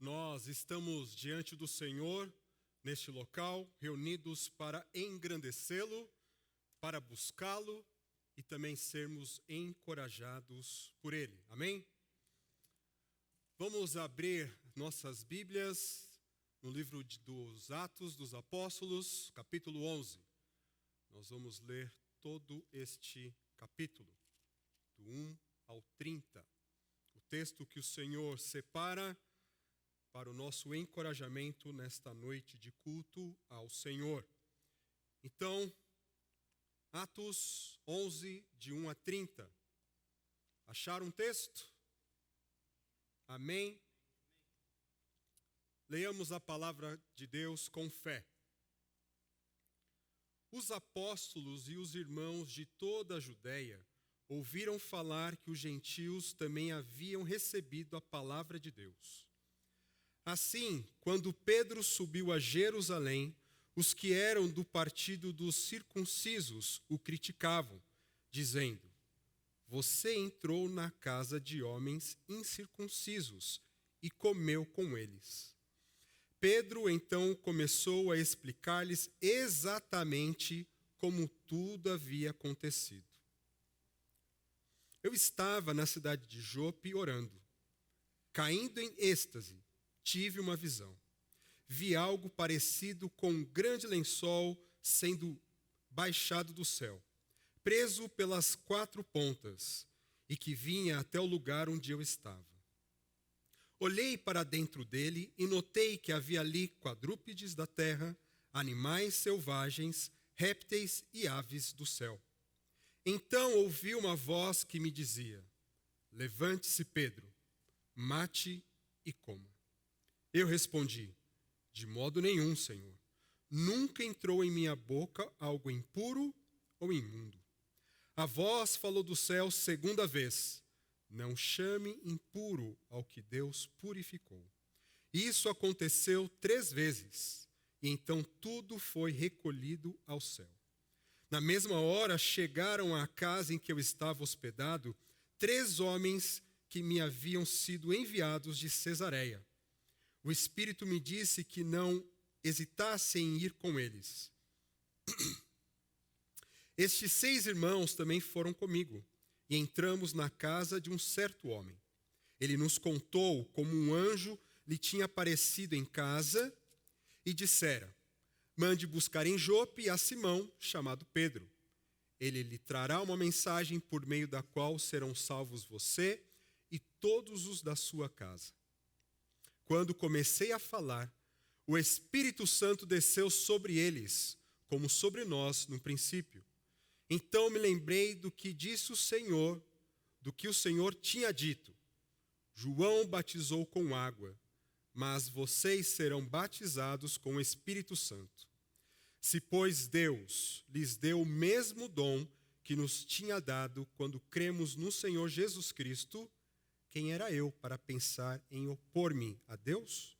Nós estamos diante do Senhor, neste local, reunidos para engrandecê-lo, para buscá-lo e também sermos encorajados por Ele. Amém? Vamos abrir nossas Bíblias no livro dos Atos dos Apóstolos, capítulo 11. Nós vamos ler todo este capítulo, do 1 ao 30. O texto que o Senhor separa para o nosso encorajamento nesta noite de culto ao Senhor. Então, Atos 11, de 1 a 30. Acharam um texto? Amém? Leiamos a palavra de Deus com fé. Os apóstolos e os irmãos de toda a Judéia ouviram falar que os gentios também haviam recebido a palavra de Deus. Assim, quando Pedro subiu a Jerusalém, os que eram do partido dos circuncisos o criticavam, dizendo: "Você entrou na casa de homens incircuncisos e comeu com eles." Pedro então começou a explicar-lhes exatamente como tudo havia acontecido. Eu estava na cidade de Jope orando. Caindo em êxtase, tive uma visão. Vi algo parecido com um grande lençol sendo baixado do céu, preso pelas 4 pontas, e que vinha até o lugar onde eu estava. Olhei para dentro dele e notei que havia ali quadrúpedes da terra, animais selvagens, répteis e aves do céu. Então ouvi uma voz que me dizia: "Levante-se, Pedro, mate e coma." Eu respondi: "De modo nenhum, Senhor. Nunca entrou em minha boca algo impuro ou imundo." A voz falou do céu segunda vez: "Não chame impuro ao que Deus purificou." Isso aconteceu 3 vezes, e então tudo foi recolhido ao céu. Na mesma hora chegaram à casa em que eu estava hospedado 3 homens que me haviam sido enviados de Cesareia. O Espírito me disse que não hesitasse em ir com eles. Estes 6 irmãos também foram comigo, e entramos na casa de um certo homem. Ele nos contou como um anjo lhe tinha aparecido em casa e dissera: "Mande buscar em Jope a Simão, chamado Pedro. Ele lhe trará uma mensagem por meio da qual serão salvos você e todos os da sua casa." Quando comecei a falar, o Espírito Santo desceu sobre eles, como sobre nós no princípio. Então me lembrei do que disse o Senhor, do que o Senhor tinha dito: "João batizou com água, mas vocês serão batizados com o Espírito Santo." Se, pois, Deus lhes deu o mesmo dom que nos tinha dado quando cremos no Senhor Jesus Cristo, quem era eu para pensar em opor-me a Deus?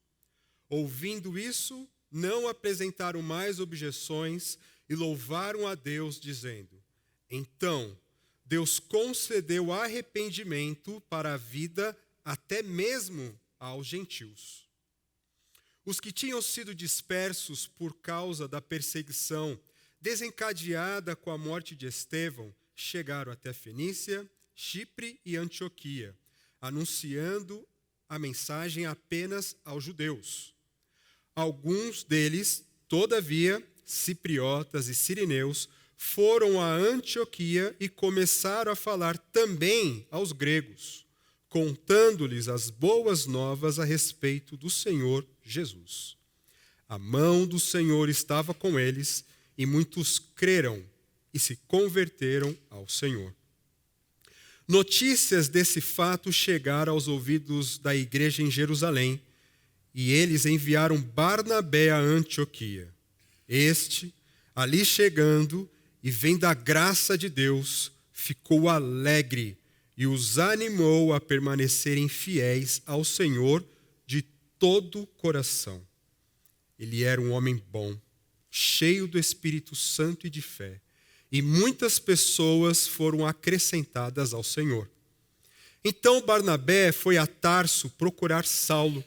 Ouvindo isso, não apresentaram mais objeções e louvaram a Deus, dizendo: "Então, Deus concedeu arrependimento para a vida até mesmo aos gentios." Os que tinham sido dispersos por causa da perseguição desencadeada com a morte de Estevão chegaram até Fenícia, Chipre e Antioquia, anunciando a mensagem apenas aos judeus. Alguns deles, todavia, cipriotas e sirineus, foram a Antioquia e começaram a falar também aos gregos, contando-lhes as boas novas a respeito do Senhor Jesus. A mão do Senhor estava com eles, e muitos creram e se converteram ao Senhor. Notícias desse fato chegaram aos ouvidos da igreja em Jerusalém, e eles enviaram Barnabé a Antioquia. Este, ali chegando e vendo a graça de Deus, ficou alegre e os animou a permanecerem fiéis ao Senhor de todo o coração. Ele era um homem bom, cheio do Espírito Santo e de fé, e muitas pessoas foram acrescentadas ao Senhor. Então Barnabé foi a Tarso procurar Saulo,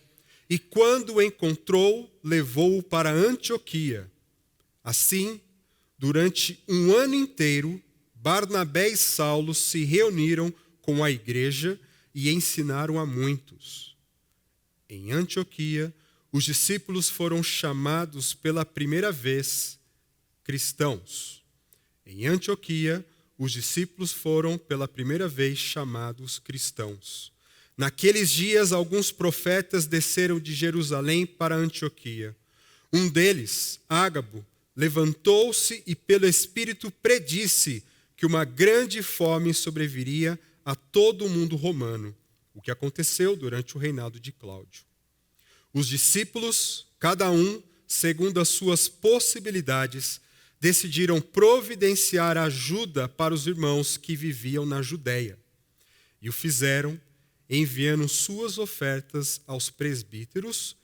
e quando o encontrou, levou-o para Antioquia. Assim, durante um ano inteiro, Barnabé e Saulo se reuniram com a igreja e ensinaram a muitos. Em Antioquia, os discípulos foram chamados pela primeira vez cristãos. Em Antioquia, os discípulos foram pela primeira vez chamados cristãos. Naqueles dias, alguns profetas desceram de Jerusalém para Antioquia. Um deles, Ágabo, levantou-se e pelo Espírito predisse que uma grande fome sobreviria a todo o mundo romano, o que aconteceu durante o reinado de Cláudio. Os discípulos, cada um, segundo as suas possibilidades, decidiram providenciar ajuda para os irmãos que viviam na Judéia. E o fizeram, enviando suas ofertas aos presbíteros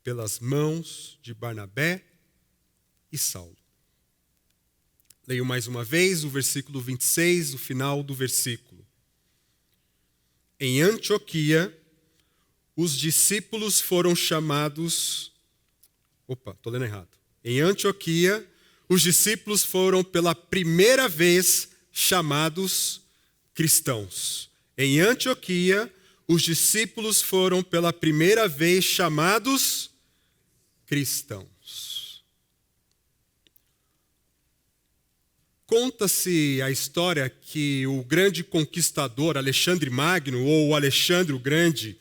pelas mãos de Barnabé e Saulo. Leio mais uma vez o versículo 26, o final do versículo. Em Antioquia, os discípulos foram chamados... estou lendo errado. Em Antioquia, os discípulos foram pela primeira vez chamados cristãos. Em Antioquia, os discípulos foram pela primeira vez chamados cristãos. Conta-se a história que o grande conquistador Alexandre Magno, ou Alexandre o Grande,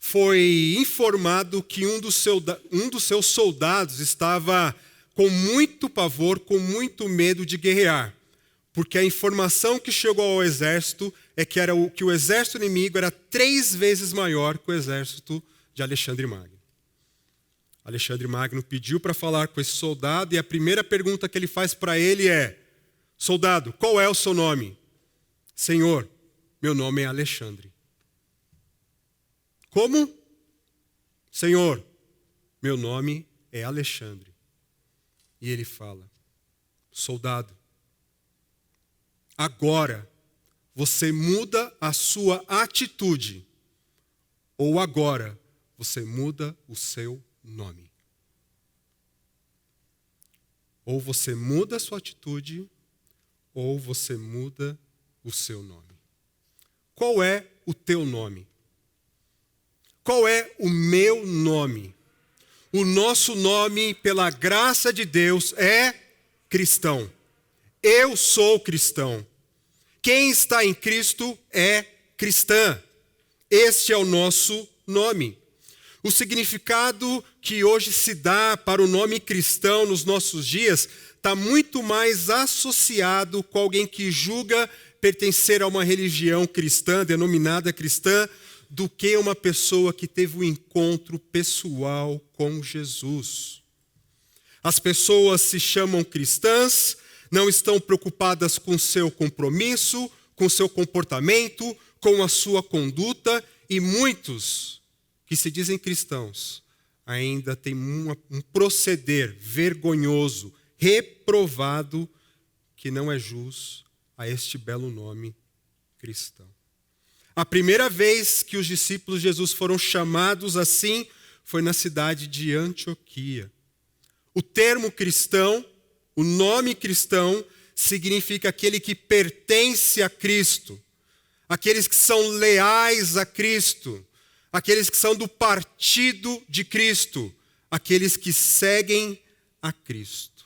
foi informado que um dos seus soldados estava com muito pavor, com muito medo de guerrear, porque a informação que chegou ao exército é que o exército inimigo era 3 vezes maior que o exército de Alexandre Magno. Alexandre Magno pediu para falar com esse soldado e a primeira pergunta que ele faz para ele é: soldado, qual é o seu nome? Senhor, meu nome é Alexandre. Como? Senhor, meu nome é Alexandre. E ele fala: soldado, agora você muda a sua atitude, ou agora você muda o seu nome. Ou você muda a sua atitude, ou você muda o seu nome. Qual é o teu nome? Qual é o meu nome? O nosso nome, pela graça de Deus, é cristão. Eu sou cristão. Quem está em Cristo é cristã. Este é o nosso nome. O significado que hoje se dá para o nome cristão nos nossos dias está muito mais associado com alguém que julga pertencer a uma religião cristã, denominada cristã, do que uma pessoa que teve um encontro pessoal com Jesus. As pessoas se chamam cristãs, não estão preocupadas com seu compromisso, com seu comportamento, com a sua conduta, e muitos que se dizem cristãos ainda têm um proceder vergonhoso, reprovado, que não é jus a este belo nome cristão. A primeira vez que os discípulos de Jesus foram chamados assim foi na cidade de Antioquia. O termo cristão, o nome cristão, significa aquele que pertence a Cristo, aqueles que são leais a Cristo, aqueles que são do partido de Cristo, aqueles que seguem a Cristo.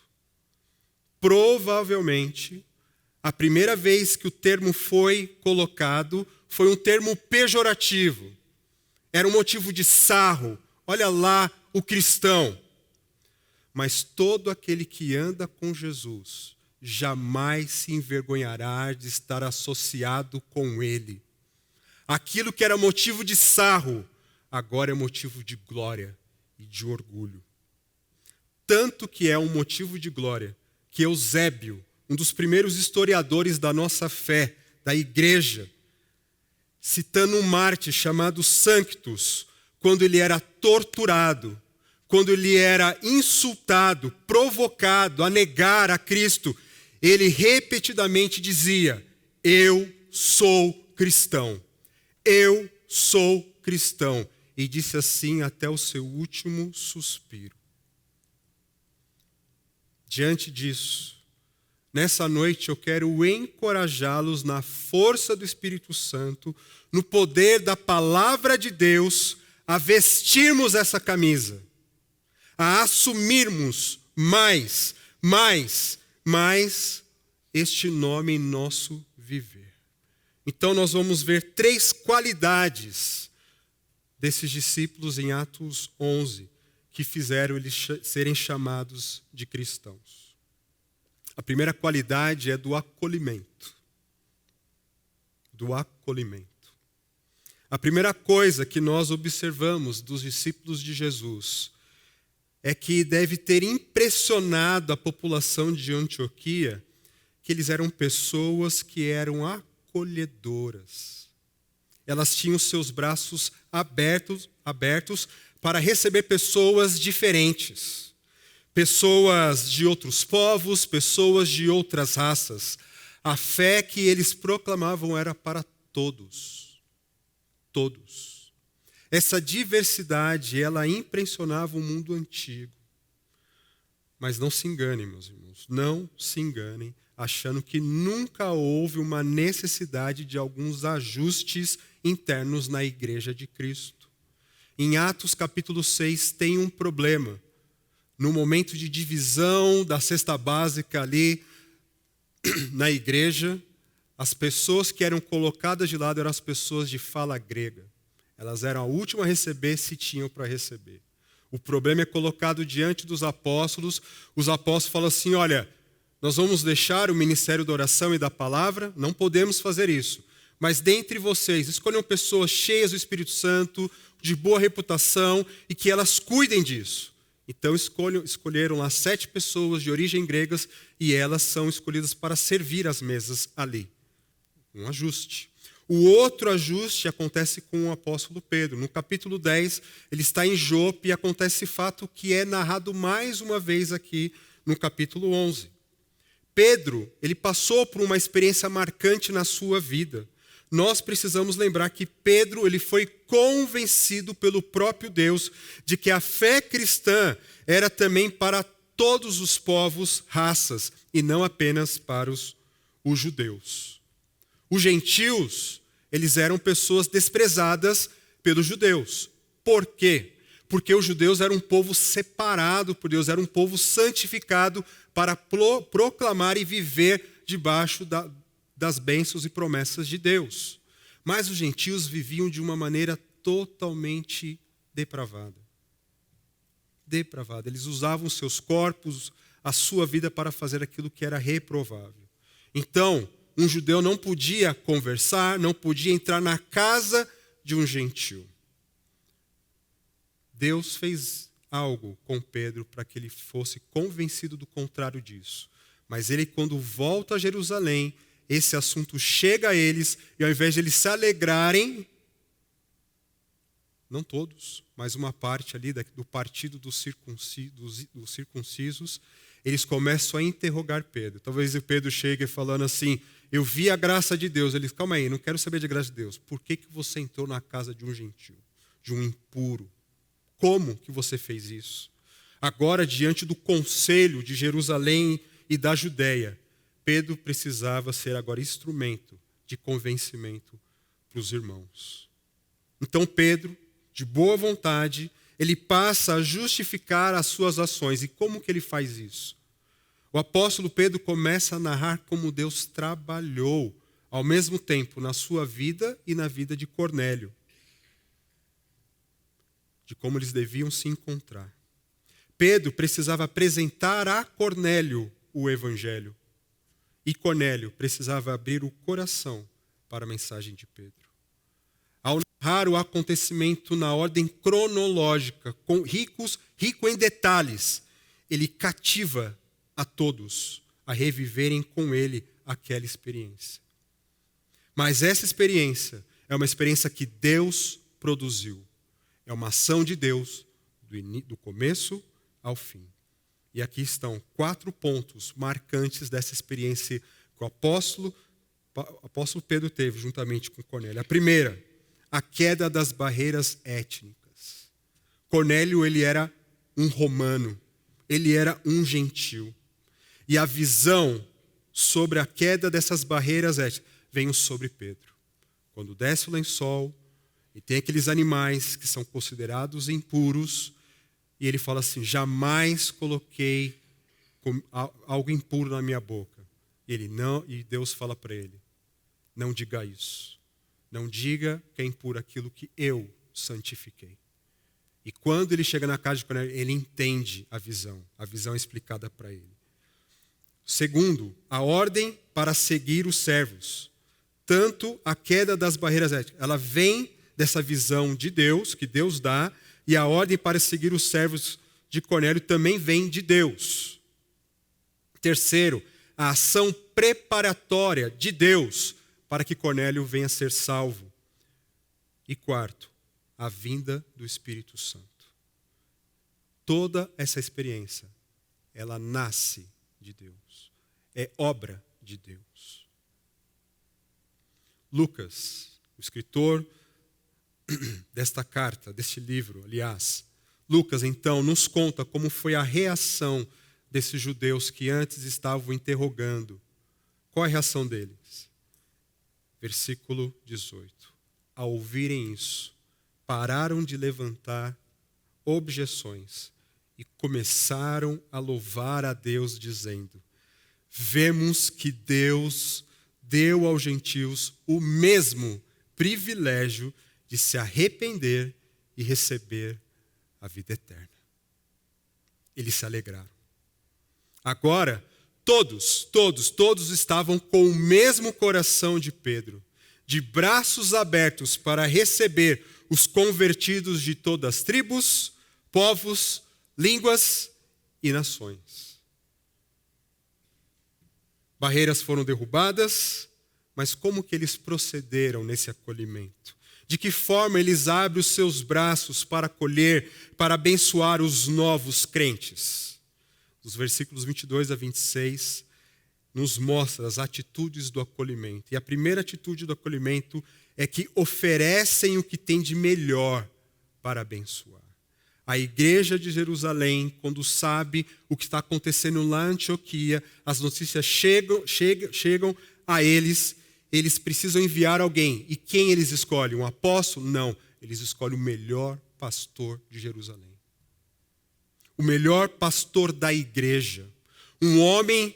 Provavelmente, a primeira vez que o termo foi colocado foi um termo pejorativo. Era um motivo de sarro. Olha lá o cristão. Mas todo aquele que anda com Jesus jamais se envergonhará de estar associado com Ele. Aquilo que era motivo de sarro, agora é motivo de glória e de orgulho. Tanto que é um motivo de glória que Eusébio, um dos primeiros historiadores da nossa fé, da igreja, citando um mártir chamado Sanctus, quando ele era torturado, quando ele era insultado, provocado a negar a Cristo, ele repetidamente dizia: eu sou cristão, eu sou cristão. e disse assim até o seu último suspiro. Diante disso, nessa noite eu quero encorajá-los na força do Espírito Santo, no poder da palavra de Deus, a vestirmos essa camisa, a assumirmos mais este nome em nosso viver. Então nós vamos ver 3 qualidades desses discípulos em Atos 11, que fizeram eles serem chamados de cristãos. A primeira qualidade é do acolhimento. Do acolhimento. A primeira coisa que nós observamos dos discípulos de Jesus é que deve ter impressionado a população de Antioquia que eles eram pessoas que eram acolhedoras. Elas tinham seus braços abertos para receber pessoas diferentes. Pessoas de outros povos, pessoas de outras raças. A fé que eles proclamavam era para todos. Todos. Essa diversidade, ela impressionava o mundo antigo. Mas não se enganem, meus irmãos, não se enganem, achando que nunca houve uma necessidade de alguns ajustes internos na igreja de Cristo. Em Atos capítulo 6 tem um problema. No momento de divisão da cesta básica ali na igreja, as pessoas que eram colocadas de lado eram as pessoas de fala grega. Elas eram a última a receber se tinham para receber. O problema é colocado diante dos apóstolos. Os apóstolos falam assim, olha, nós vamos deixar o ministério da oração e da palavra, não podemos fazer isso. Mas dentre vocês, escolham pessoas cheias do Espírito Santo, de boa reputação, e que elas cuidem disso. Então escolheram lá 7 pessoas de origem gregas, e elas são escolhidas para servir as mesas ali. Um ajuste. O outro ajuste acontece com o apóstolo Pedro. No capítulo 10, ele está em Jope e acontece esse fato que é narrado mais uma vez aqui no capítulo 11. Pedro, ele passou por uma experiência marcante na sua vida. Nós precisamos lembrar que Pedro, ele foi convencido pelo próprio Deus de que a fé cristã era também para todos os povos, raças, e não apenas para os judeus. Os gentios, eles eram pessoas desprezadas pelos judeus. Por quê? Porque os judeus eram um povo separado por Deus, era um povo santificado para proclamar e viver debaixo das bênçãos e promessas de Deus. Mas os gentios viviam de uma maneira totalmente depravada. Depravada. Eles usavam seus corpos, a sua vida para fazer aquilo que era reprovável. Então, um judeu não podia conversar, não podia entrar na casa de um gentio. Deus fez algo com Pedro para que ele fosse convencido do contrário disso. Mas ele, quando volta a Jerusalém, esse assunto chega a eles, e ao invés de eles se alegrarem, não todos, mas uma parte ali do partido dos circuncisos, eles começam a interrogar Pedro. Talvez o Pedro chegue falando assim, eu vi a graça de Deus. Eles, calma aí, não quero saber de graça de Deus. Por que você entrou na casa de um gentio, de um impuro? Como que você fez isso? Agora, diante do conselho de Jerusalém e da Judéia, Pedro precisava ser agora instrumento de convencimento para os irmãos. Então Pedro, de boa vontade, ele passa a justificar as suas ações. E como que ele faz isso? O apóstolo Pedro começa a narrar como Deus trabalhou ao mesmo tempo na sua vida e na vida de Cornélio. De como eles deviam se encontrar. Pedro precisava apresentar a Cornélio o evangelho. E Cornélio precisava abrir o coração para a mensagem de Pedro. Ao narrar o acontecimento na ordem cronológica, rico em detalhes, ele cativa a todos a reviverem com ele aquela experiência. Mas essa experiência é uma experiência que Deus produziu. É uma ação de Deus do começo ao fim. E aqui estão 4 pontos marcantes dessa experiência que o apóstolo Pedro teve juntamente com Cornélio. A primeira, a queda das barreiras étnicas. Cornélio, ele era um romano, ele era um gentil. E a visão sobre a queda dessas barreiras veio sobre Pedro. Quando desce o lençol, e tem aqueles animais que são considerados impuros, e ele fala assim: jamais coloquei algo impuro na minha boca. E Deus fala para ele: não diga isso. Não diga que é impuro aquilo que eu santifiquei. E quando ele chega na casa de Cornélio, ele entende a visão é explicada para ele. Segundo, a ordem para seguir os servos. Tanto a queda das barreiras éticas, ela vem dessa visão de Deus, que Deus dá, e a ordem para seguir os servos de Cornélio também vem de Deus. Terceiro, a ação preparatória de Deus para que Cornélio venha a ser salvo. E quarto, a vinda do Espírito Santo. Toda essa experiência, ela nasce de Deus. É obra de Deus. Lucas, o escritor desta carta, deste livro, aliás, Lucas, então, nos conta como foi a reação desses judeus que antes estavam interrogando. Qual é a reação deles? Versículo 18. Ao ouvirem isso, pararam de levantar objeções e começaram a louvar a Deus, dizendo: vemos que Deus deu aos gentios o mesmo privilégio de se arrepender e receber a vida eterna. Eles se alegraram. Agora, todos estavam com o mesmo coração de Pedro, de braços abertos para receber os convertidos de todas as tribos, povos, línguas e nações. Barreiras foram derrubadas, mas como que eles procederam nesse acolhimento? De que forma eles abrem os seus braços para acolher, para abençoar os novos crentes? Os versículos 22 a 26 nos mostra as atitudes do acolhimento. E a primeira atitude do acolhimento é que oferecem o que tem de melhor para abençoar. A igreja de Jerusalém, quando sabe o que está acontecendo lá em Antioquia, as notícias chegam a eles precisam enviar alguém. E quem eles escolhem? Um apóstolo? Não. Eles escolhem o melhor pastor de Jerusalém. O melhor pastor da igreja. Um homem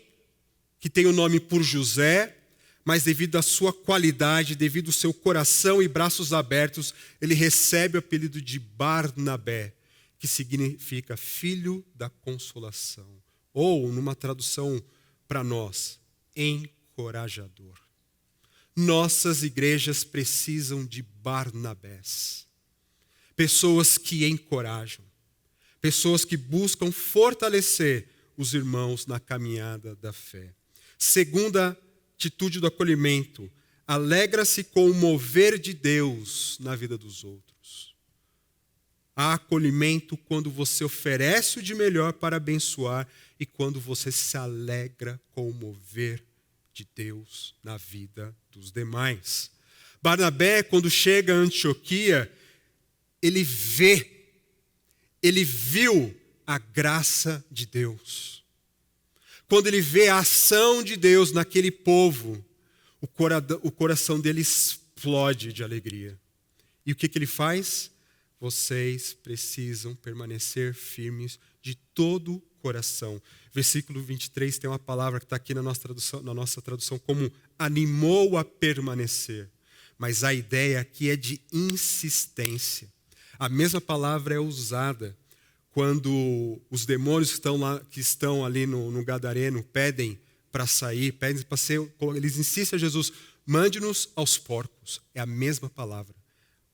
que tem o nome por José, mas devido à sua qualidade, devido ao seu coração e braços abertos, ele recebe o apelido de Barnabé, que significa filho da consolação. Ou, numa tradução para nós, encorajador. Nossas igrejas precisam de Barnabés. Pessoas que encorajam. Pessoas que buscam fortalecer os irmãos na caminhada da fé. Segunda atitude do acolhimento, alegra-se com o mover de Deus na vida dos outros. Há acolhimento quando você oferece o de melhor para abençoar e quando você se alegra com o mover de Deus na vida dos demais. Barnabé, quando chega a Antioquia, ele viu a graça de Deus. Quando ele vê a ação de Deus naquele povo, o coração dele explode de alegria. E o que ele faz? Vocês precisam permanecer firmes de todo o coração. Versículo 23 tem uma palavra que está aqui na nossa tradução como animou a permanecer. Mas a ideia aqui é de insistência. A mesma palavra é usada quando os demônios que estão ali no Gadareno pedem para sair, pedem para ser, eles insistem a Jesus, mande-nos aos porcos. É a mesma palavra.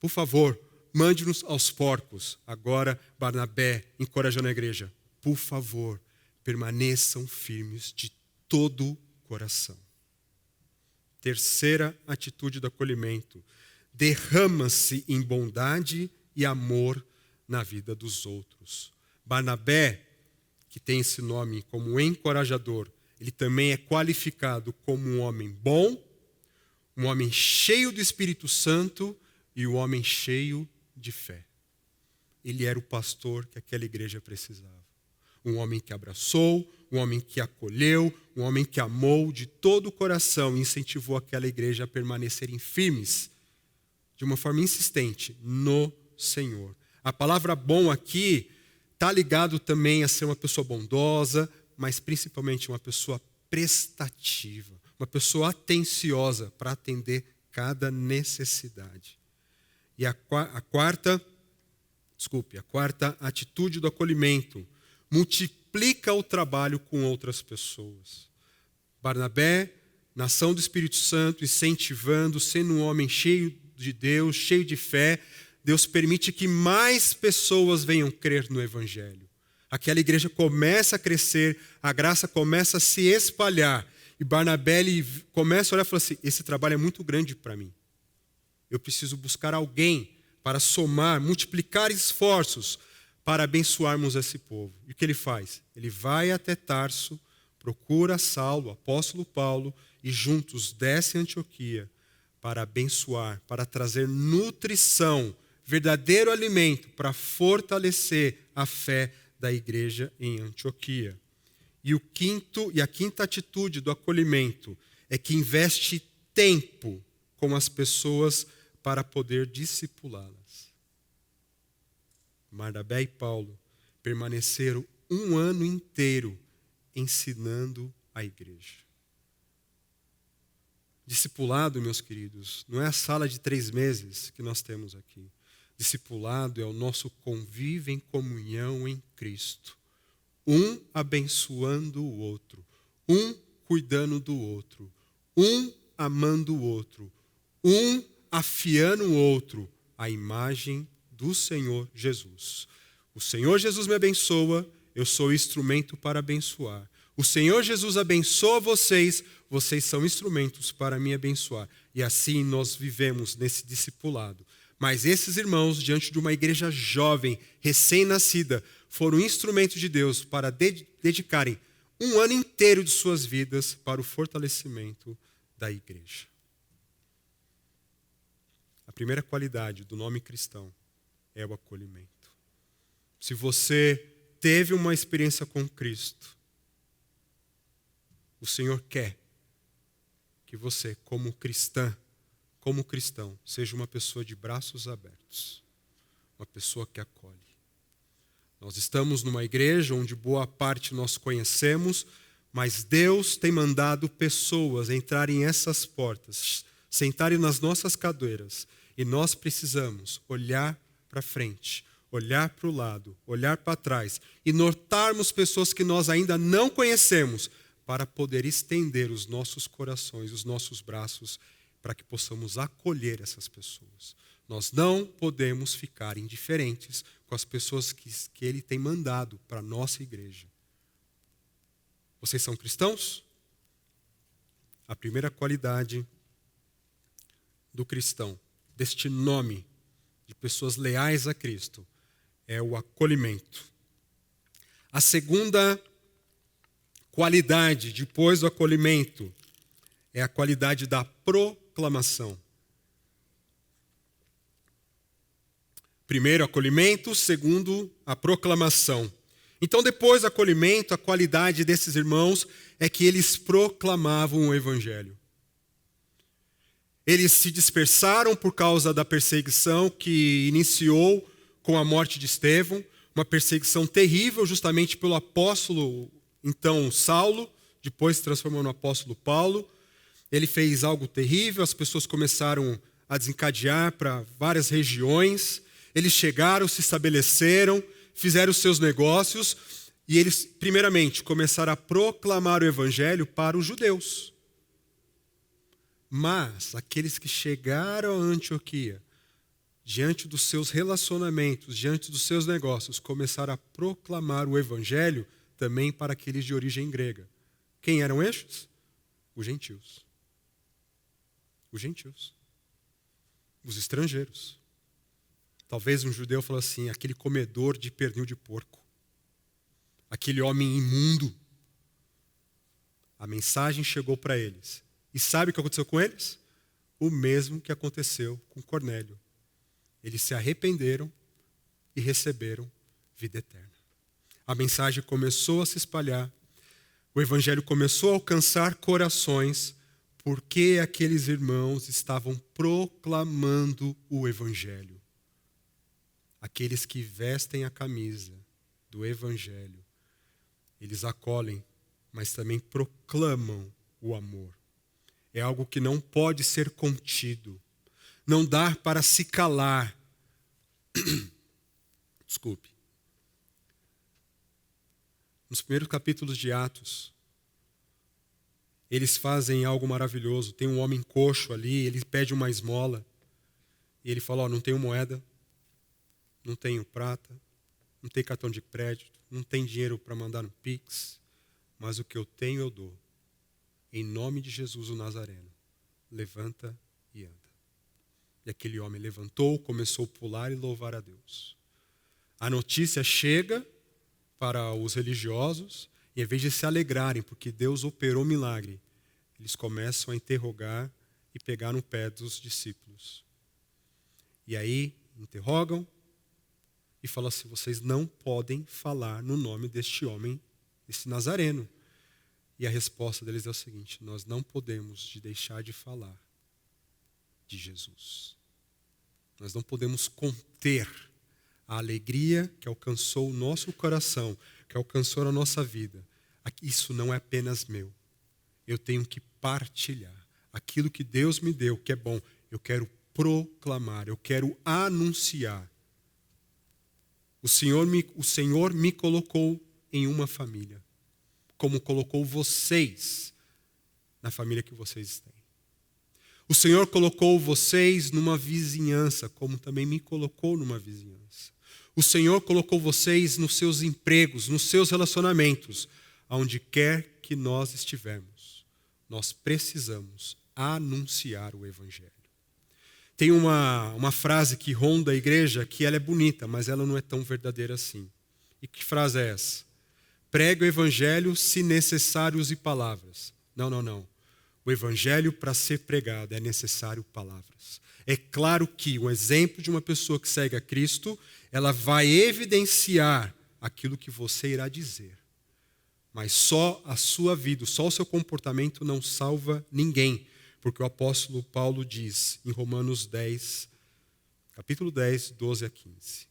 Por favor, mande-nos aos porcos. Agora, Barnabé encorajando a igreja. Por favor, permaneçam firmes de todo o coração. Terceira atitude do acolhimento. Derrama-se em bondade e amor na vida dos outros. Barnabé, que tem esse nome como encorajador, ele também é qualificado como um homem bom, um homem cheio do Espírito Santo e um homem cheio de fé. ele era o pastor que aquela igreja precisava. Um homem que abraçou, um homem que acolheu, um homem que amou de todo o coração e incentivou aquela igreja a permanecerem firmes, de uma forma insistente, no Senhor. A palavra bom aqui está ligado também a ser uma pessoa bondosa, mas principalmente uma pessoa prestativa, uma pessoa atenciosa para atender cada necessidade. E a quarta atitude do acolhimento: multiplica o trabalho com outras pessoas. Barnabé, na ação do Espírito Santo, incentivando, sendo um homem cheio de Deus, cheio de fé, Deus permite que mais pessoas venham crer no Evangelho. Aquela igreja começa a crescer, a graça começa a se espalhar. E Barnabé começa a olhar e fala assim: esse trabalho é muito grande para mim. Eu preciso buscar alguém para somar, multiplicar esforços para abençoarmos esse povo. E o que ele faz? Ele vai até Tarso, procura Saulo, o apóstolo Paulo, e juntos desce a Antioquia para abençoar, para trazer nutrição, verdadeiro alimento para fortalecer a fé da igreja em Antioquia. E a quinta atitude do acolhimento é que investe tempo com as pessoas para poder discipulá-las. Barnabé e Paulo permaneceram um ano inteiro ensinando a igreja. Discipulado, meus queridos, não é a sala de 3 meses que nós temos aqui. Discipulado é o nosso convívio em comunhão em Cristo. Um abençoando o outro, um cuidando do outro, um amando o outro, um afiando o outro à imagem do Senhor Jesus. O Senhor Jesus me abençoa, eu sou instrumento para abençoar. O Senhor Jesus abençoa vocês, vocês são instrumentos para me abençoar. E assim nós vivemos nesse discipulado. Mas esses irmãos, diante de uma igreja jovem, recém-nascida, foram instrumentos de Deus para dedicarem um ano inteiro de suas vidas para o fortalecimento da igreja. A primeira qualidade do nome cristão é o acolhimento. Se você teve uma experiência com Cristo, o Senhor quer que você, como cristã, como cristão, seja uma pessoa de braços abertos, uma pessoa que acolhe. Nós estamos numa igreja onde boa parte nós conhecemos, mas Deus tem mandado pessoas entrarem em essas portas, sentarem nas nossas cadeiras, e nós precisamos olhar para frente, olhar para o lado, olhar para trás e notarmos pessoas que nós ainda não conhecemos para poder estender os nossos corações, os nossos braços, para que possamos acolher essas pessoas. Nós não podemos ficar indiferentes com as pessoas que Ele tem mandado para a nossa igreja. Vocês são cristãos? A primeira qualidade do cristão, deste nome de pessoas leais a Cristo, é o acolhimento. A segunda qualidade, depois do acolhimento, é a qualidade da proclamação. Primeiro, acolhimento. Segundo, a proclamação. Então, depois do acolhimento, a qualidade desses irmãos é que eles proclamavam o evangelho. Eles se dispersaram por causa da perseguição que iniciou com a morte de Estevão, uma perseguição terrível justamente pelo apóstolo, então Saulo, depois se transformou no apóstolo Paulo. Ele fez algo terrível, as pessoas começaram a desencadear para várias regiões. Eles chegaram, se estabeleceram, fizeram os seus negócios e eles, primeiramente, começaram a proclamar o evangelho para os judeus. Mas aqueles que chegaram a Antioquia, diante dos seus relacionamentos, diante dos seus negócios, começaram a proclamar o evangelho também para aqueles de origem grega. Quem eram estes? Os gentios. Os gentios. Os estrangeiros. Talvez um judeu falou assim, aquele comedor de pernil de porco. Aquele homem imundo. A mensagem chegou para eles. E sabe o que aconteceu com eles? O mesmo que aconteceu com Cornélio. Eles se arrependeram, e receberam vida eterna. A mensagem começou a se espalhar, o evangelho começou a alcançar corações, porque aqueles irmãos estavam proclamando o evangelho. Aqueles que vestem a camisa do evangelho, eles acolhem, mas também proclamam o amor. É algo que não pode ser contido. Não dá para se calar. Desculpe. Nos primeiros capítulos de Atos, eles fazem algo maravilhoso. Tem um homem coxo ali, ele pede uma esmola. E ele fala, não tenho moeda, não tenho prata, não tenho cartão de crédito, não tenho dinheiro para mandar no Pix, mas o que eu tenho eu dou. Em nome de Jesus o Nazareno, levanta e anda. E aquele homem levantou, começou a pular e louvar a Deus. A notícia chega para os religiosos, e em vez de se alegrarem porque Deus operou milagre, eles começam a interrogar e pegar no pé dos discípulos. E aí interrogam e falam assim, vocês não podem falar no nome deste homem, desse Nazareno. E a resposta deles é o seguinte, nós não podemos deixar de falar de Jesus. Nós não podemos conter a alegria que alcançou o nosso coração, que alcançou a nossa vida. Isso não é apenas meu. Eu tenho que partilhar. Aquilo que Deus me deu, que é bom, eu quero proclamar, eu quero anunciar. O Senhor me colocou em uma família, como colocou vocês na família que vocês têm. O Senhor colocou vocês numa vizinhança, como também me colocou numa vizinhança. O Senhor colocou vocês nos seus empregos, nos seus relacionamentos, aonde quer que nós estivermos. Nós precisamos anunciar o Evangelho. Tem uma frase que ronda a igreja, que ela é bonita, mas ela não é tão verdadeira assim. E que frase é essa? Pregue o Evangelho se necessário use palavras. Não. O Evangelho, para ser pregado, é necessário palavras. É claro que um exemplo de uma pessoa que segue a Cristo, ela vai evidenciar aquilo que você irá dizer. Mas só a sua vida, só o seu comportamento não salva ninguém. Porque o apóstolo Paulo diz em Romanos 10, capítulo 10, 12 a 15.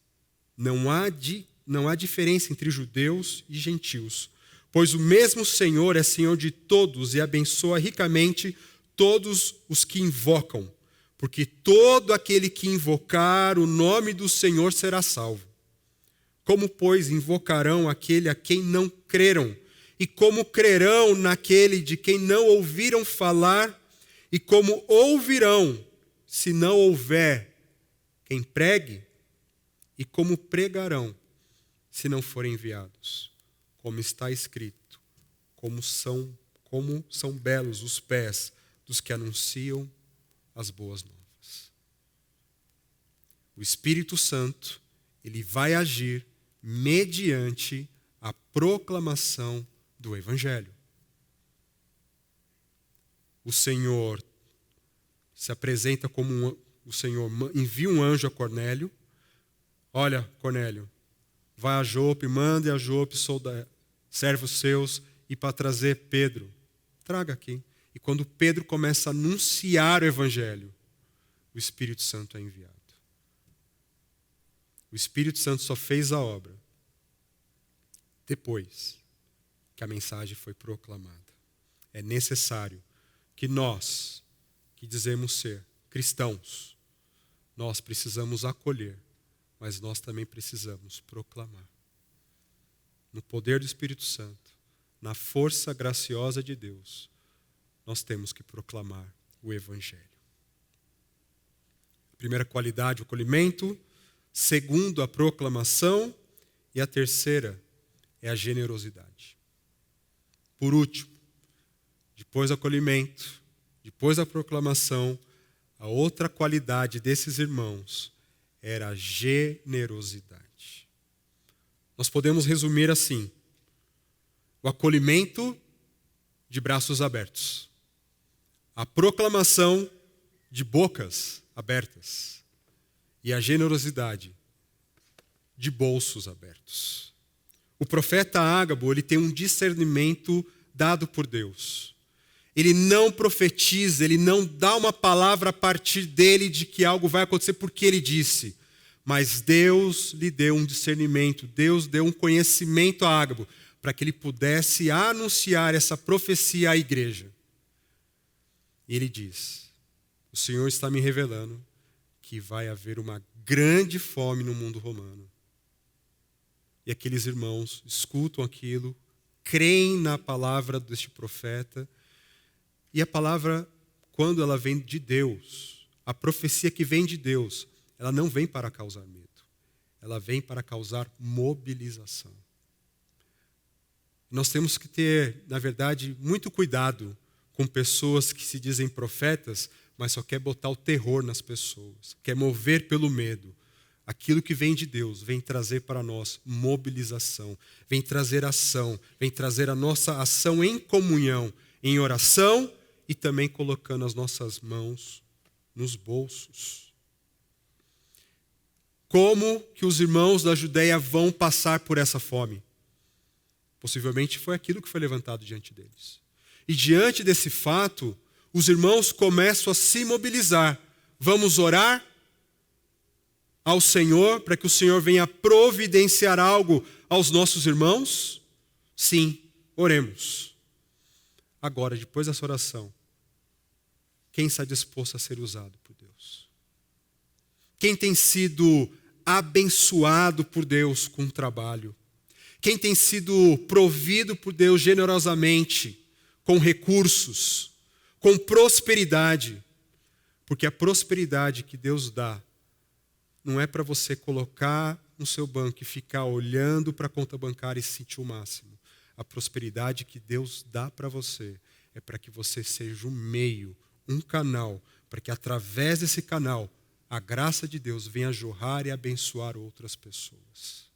Não há diferença entre judeus e gentios, pois o mesmo Senhor é Senhor de todos e abençoa ricamente todos os que invocam, porque todo aquele que invocar o nome do Senhor será salvo. Como, pois, invocarão aquele a quem não creram? E como crerão naquele de quem não ouviram falar? E como ouvirão, se não houver quem pregue? E como pregarão, se não forem enviados? Como está escrito, como são belos os pés dos que anunciam as boas novas. O Espírito Santo, ele vai agir mediante a proclamação do Evangelho. O Senhor se apresenta como o Senhor envia um anjo a Cornélio. Olha, Cornélio, vai a Jope, mande a Jope servos seus e para trazer Pedro. Traga aqui. E quando Pedro começa a anunciar o Evangelho, o Espírito Santo é enviado. O Espírito Santo só fez a obra depois que a mensagem foi proclamada. É necessário que nós, que dizemos ser cristãos, nós precisamos acolher, mas nós também precisamos proclamar. No poder do Espírito Santo, na força graciosa de Deus, nós temos que proclamar o Evangelho. A primeira qualidade, o acolhimento. Segundo, a proclamação. E a terceira é a generosidade. Por último, depois do acolhimento, depois da proclamação, a outra qualidade desses irmãos era a generosidade. Nós podemos resumir assim: o acolhimento de braços abertos, a proclamação de bocas abertas e a generosidade de bolsos abertos. O profeta Ágabo, ele tem um discernimento dado por Deus. Ele não profetiza, ele não dá uma palavra a partir dele de que algo vai acontecer porque ele disse. Mas Deus lhe deu um discernimento, Deus deu um conhecimento a Ágabo para que ele pudesse anunciar essa profecia à igreja. E ele diz: o Senhor está me revelando que vai haver uma grande fome no mundo romano. E aqueles irmãos escutam aquilo, creem na palavra deste profeta. E a palavra, quando ela vem de Deus, a profecia que vem de Deus, ela não vem para causar medo. Ela vem para causar mobilização. Nós temos que ter, na verdade, muito cuidado com pessoas que se dizem profetas, mas só quer botar o terror nas pessoas, quer mover pelo medo. Aquilo que vem de Deus vem trazer para nós mobilização, vem trazer ação, vem trazer a nossa ação em comunhão, em oração e também colocando as nossas mãos nos bolsos. Como que os irmãos da Judeia vão passar por essa fome? Possivelmente foi aquilo que foi levantado diante deles. E diante desse fato, os irmãos começam a se mobilizar. Vamos orar ao Senhor para que o Senhor venha providenciar algo aos nossos irmãos? Sim, oremos. Agora, depois dessa oração, quem está disposto a ser usado por Deus? Quem tem sido abençoado por Deus com o trabalho? Quem tem sido provido por Deus generosamente, com recursos, com prosperidade? Porque a prosperidade que Deus dá não é para você colocar no seu banco e ficar olhando para a conta bancária e sentir o máximo. A prosperidade que Deus dá para você é para que você seja um meio, um canal, para que através desse canal a graça de Deus venha jorrar e abençoar outras pessoas.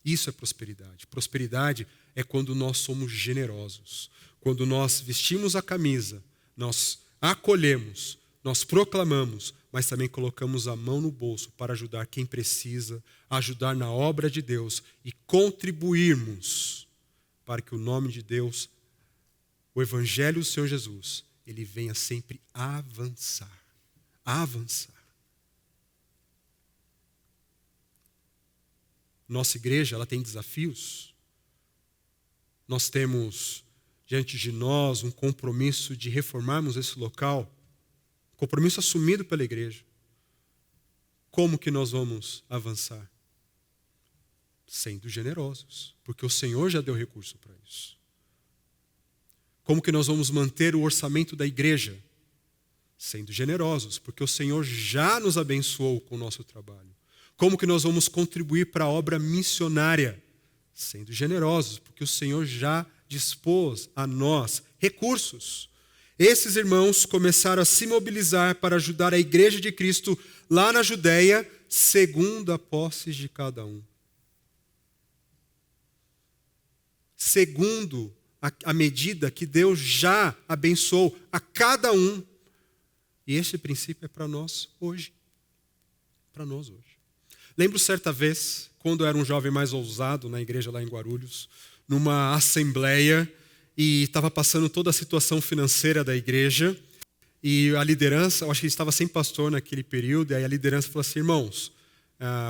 Isso é prosperidade. Prosperidade é quando nós somos generosos. Quando nós vestimos a camisa, nós acolhemos, nós proclamamos, mas também colocamos a mão no bolso para ajudar quem precisa, ajudar na obra de Deus e contribuirmos para que o nome de Deus, o Evangelho do Senhor Jesus, ele venha sempre avançar. Avançar. Nossa igreja, ela tem desafios. Nós temos diante de nós um compromisso de reformarmos esse local, compromisso assumido pela igreja. Como que nós vamos avançar? Sendo generosos, porque o Senhor já deu recurso para isso. Como que nós vamos manter o orçamento da igreja? Sendo generosos, porque o Senhor já nos abençoou com o nosso trabalho. Como que nós vamos contribuir para a obra missionária? Sendo generosos, porque o Senhor já dispôs a nós recursos. Esses irmãos começaram a se mobilizar para ajudar a igreja de Cristo lá na Judeia, segundo a posse de cada um. Segundo a medida que Deus já abençoou a cada um. E esse princípio é para nós hoje. Para nós hoje. Lembro certa vez, quando eu era um jovem mais ousado na igreja lá em Guarulhos, numa assembleia, e estava passando toda a situação financeira da igreja, e a liderança, eu acho que estava sem pastor naquele período, e aí a liderança falou assim: irmãos,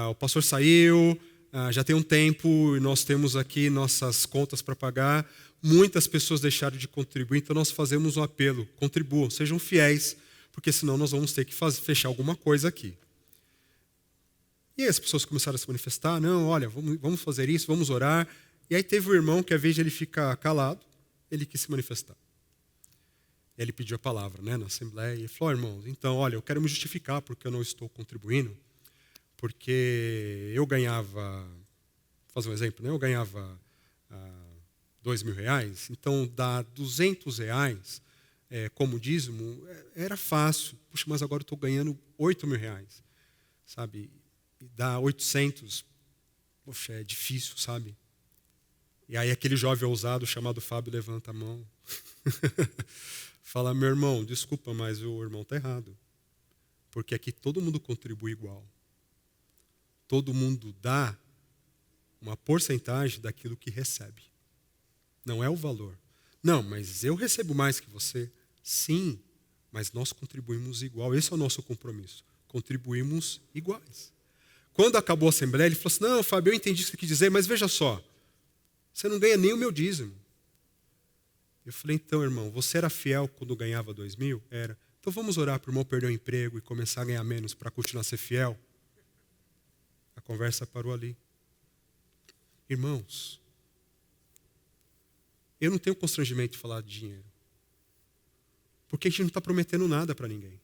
o pastor saiu, já tem um tempo, e nós temos aqui nossas contas para pagar, muitas pessoas deixaram de contribuir, então nós fazemos um apelo: contribuam, sejam fiéis, porque senão nós vamos ter que fechar alguma coisa aqui. E aí as pessoas começaram a se manifestar: não, olha, vamos fazer isso, vamos orar. E aí teve um irmão que, ao invés de ele ficar calado, ele quis se manifestar. Ele pediu a palavra, na assembleia, e falou: irmãos, então, olha, eu quero me justificar porque eu não estou contribuindo, porque eu ganhava, vou fazer um exemplo, eu ganhava R$2.000, então dar R$200 como dízimo era fácil. Puxa, mas agora eu estou ganhando R$8.000, sabe? E dar 800, poxa, é difícil, sabe? E aí aquele jovem ousado chamado Fábio levanta a mão. Fala: meu irmão, desculpa, mas o irmão está errado. Porque aqui todo mundo contribui igual. Todo mundo dá uma porcentagem daquilo que recebe. Não é o valor. Não, mas eu recebo mais que você. Sim, mas nós contribuímos igual. Esse é o nosso compromisso. Contribuímos iguais. Quando acabou a assembleia, ele falou assim, não, Fábio, eu entendi o que você quis dizer, mas veja só, você não ganha nem o meu dízimo. Eu falei, então, irmão, você era fiel quando ganhava 2.000? Era. Então vamos orar para o irmão perder o emprego e começar a ganhar menos para continuar a ser fiel? A conversa parou ali. Irmãos, eu não tenho constrangimento de falar de dinheiro. Porque a gente não está prometendo nada para ninguém.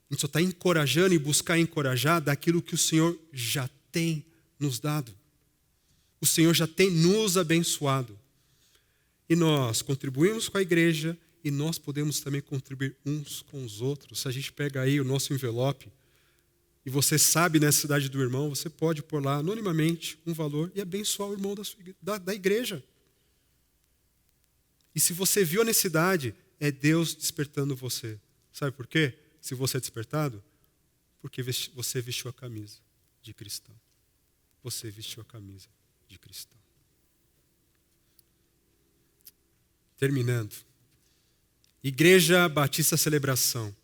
A gente só está encorajando e buscar encorajar daquilo que o Senhor já tem nos dado. O Senhor já tem nos abençoado. E nós contribuímos com a igreja e nós podemos também contribuir uns com os outros. Se a gente pega aí o nosso envelope e você sabe nessa cidade do irmão, você pode pôr lá anonimamente um valor e abençoar o irmão da igreja. E se você viu a necessidade, é Deus despertando você. Sabe por quê? Se você é despertado, porque você vestiu a camisa de cristão. Você vestiu a camisa de cristão. Terminando. Igreja Batista Celebração.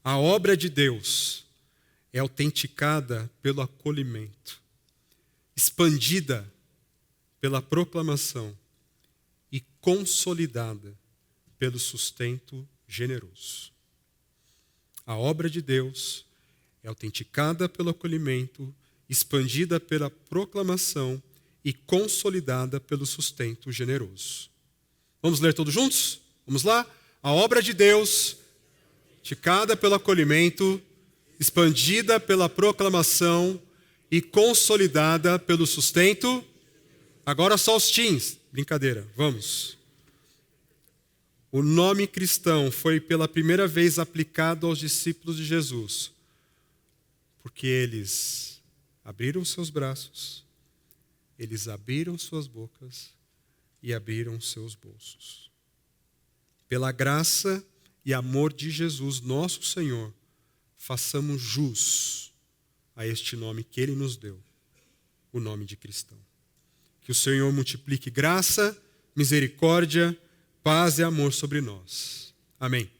A obra de Deus é autenticada pelo acolhimento, expandida pela proclamação e consolidada pelo sustento generoso. A obra de Deus é autenticada pelo acolhimento, expandida pela proclamação e consolidada pelo sustento generoso. Vamos ler todos juntos? Vamos lá? A obra de Deus, autenticada pelo acolhimento, expandida pela proclamação e consolidada pelo sustento. Agora só os teens. Brincadeira, vamos. O nome cristão foi pela primeira vez aplicado aos discípulos de Jesus, porque eles abriram seus braços, eles abriram suas bocas e abriram seus bolsos. Pela graça e amor de Jesus, nosso Senhor, façamos jus a este nome que Ele nos deu, o nome de cristão. Que o Senhor multiplique graça, misericórdia, paz e amor sobre nós. Amém.